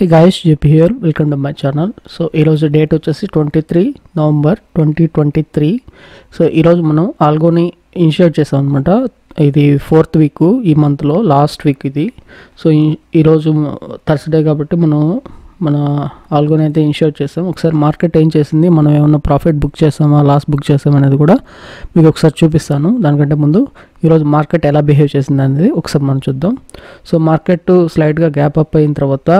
Hey guys, JP here. Welcome to my channel. So ఈరోజు date వచ్చేసి 23 November 2023. So ఈరోజు మనం ఆల్గోని ఇనిషియేట్ చేసాం అనమాట. ఇది 4th వీక్, ఈ మంత్లో లాస్ట్ వీక్ ఇది. సో ఈరోజు థర్స్డే కాబట్టి మనం మన ఆల్గోని అయితే ఇనిషియేట్ చేసాం. ఒకసారి మార్కెట్ ఏం చేసింది, మనం ఏమన్నా ప్రాఫిట్ బుక్ చేసామా, లాస్ బుక్ చేసామా అనేది కూడా మీకు ఒకసారి చూపిస్తాను. దానికంటే ముందు ఈరోజు మార్కెట్ ఎలా బిహేవ్ చేసింది అనేది ఒకసారి మనం చూద్దాం. సో మార్కెట్ స్లైడ్గా గ్యాప్ అప్ అయిన తర్వాత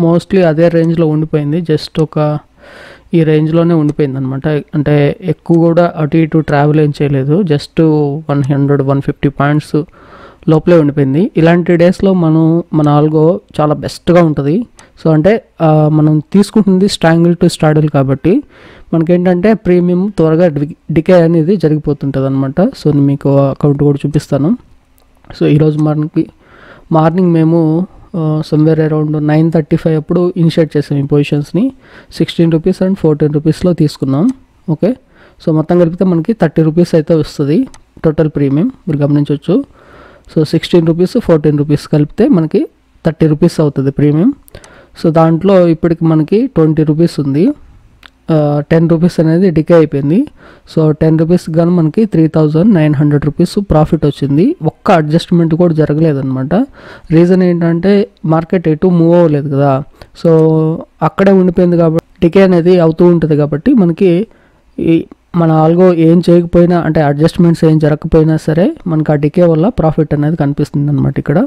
మోస్ట్లీ అదే రేంజ్లో ఉండిపోయింది. జస్ట్ ఈ రేంజ్లోనే ఉండిపోయింది అనమాట. అంటే ఎక్కువ కూడా అటు ఇటు ట్రావెల్ ఏం చేయలేదు. జస్ట్ 100-150 పాయింట్స్ లోపలే ఉండిపోయింది. ఇలాంటి డేస్లో మన ఆల్గో చాలా బెస్ట్గా ఉంటుంది. సో అంటే మనం తీసుకుంటుంది స్ట్రాంగిల్ టు స్టాడిల్ కాబట్టి మనకేంటంటే ప్రీమియం త్వరగా డికే అనేది జరిగిపోతుంటుంది అనమాట. సో నేను మీకు అకౌంట్ కూడా చూపిస్తాను. సో ఈరోజు మార్నింగ్ మేము సమ్వేర్ అరౌండ్ 9:35 అప్పుడు ఇనిషియేట్ చేసాం ఈ పొజిషన్స్ని. 16 రూపీస్ అండ్ 14 రూపీస్లో తీసుకున్నాం. ఓకే, సో మొత్తం కలిపితే మనకి 30 రూపీస్ అయితే వస్తుంది టోటల్ ప్రీమియం, మీరు గమనించవచ్చు. సో 16 రూపీస్ 14 రూపీస్ కలిపితే మనకి 30 రూపీస్ అవుతుంది ప్రీమియం. సో దాంట్లో ఇప్పటికి మనకి 20 రూపీస్ ఉంది. 10 రూపీస్ అనేది డికే అయిపోయింది. సో 10 రూపీస్ కానీ మనకి 3,900 రూపీస్ ప్రాఫిట్ వచ్చింది. ఒక్క అడ్జస్ట్మెంట్ కూడా జరగలేదన్నమాట. రీజన్ ఏంటంటే మార్కెట్ ఎటు మూవ్ అవ్వలేదు కదా. సో అక్కడే ఉండిపోయింది కాబట్టి డికే అనేది అవుతూ ఉంటుంది కాబట్టి మనకి మన ఆల్గో ఏం చేయకపోయినా, అంటే అడ్జస్ట్మెంట్స్ ఏం జరగకపోయినా సరే మనకి ఆ డికే వల్ల ప్రాఫిట్ అనేది కనిపిస్తుంది అనమాట. ఇక్కడ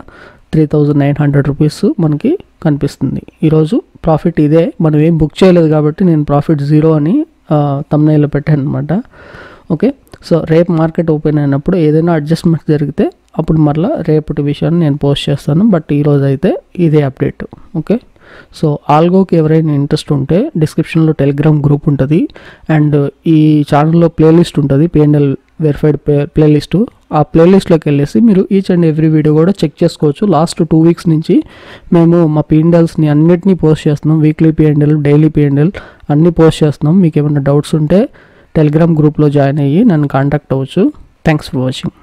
3,900 రూపీస్ మనకి కనిపిస్తుంది. ఈరోజు ప్రాఫిట్ ఇదే, మనం ఏం బుక్ చేయలేదు కాబట్టి నేను ప్రాఫిట్ 0 అని థంబ్నెయిల్లో పెట్టాను అనమాట. ఓకే, సో రేపు మార్కెట్ ఓపెన్ అయినప్పుడు ఏదైనా అడ్జస్ట్మెంట్ జరిగితే అప్పుడు మరలా రేపటి విషయాన్ని నేను పోస్ట్ చేస్తాను. బట్ ఈరోజు అయితే ఇదే అప్డేట్. ఓకే, సో ఆల్గోకి ఎవరైనా ఇంట్రెస్ట్ ఉంటే డిస్క్రిప్షన్లో టెలిగ్రామ్ గ్రూప్ ఉంటుంది అండ్ ఈ ఛానల్లో ప్లేలిస్ట్ ఉంటుంది, పిఎన్ఎల్ వెరిఫైడ్ ప్లేలిస్టు. ఆ ప్లేలిస్ట్లోకి వెళ్ళేసి మీరు ఈచ్ అండ్ ఎవ్రీ వీడియో కూడా చెక్ చేసుకోవచ్చు. లాస్ట్ 2 వీక్స్ నుంచి మేము మా పిఎన్ఎల్స్ని అన్నిటినీ పోస్ట్ చేస్తున్నాం. వీక్లీ పిఎన్ఎల్, డైలీ పిఎన్ఎల్ అన్నీ పోస్ట్ చేస్తున్నాం. మీకు ఏమైనా డౌట్స్ ఉంటే టెలిగ్రామ్ గ్రూప్లో జాయిన్ అయ్యి నన్ను కాంటాక్ట్ అవ్వచ్చు. Thanks for watching.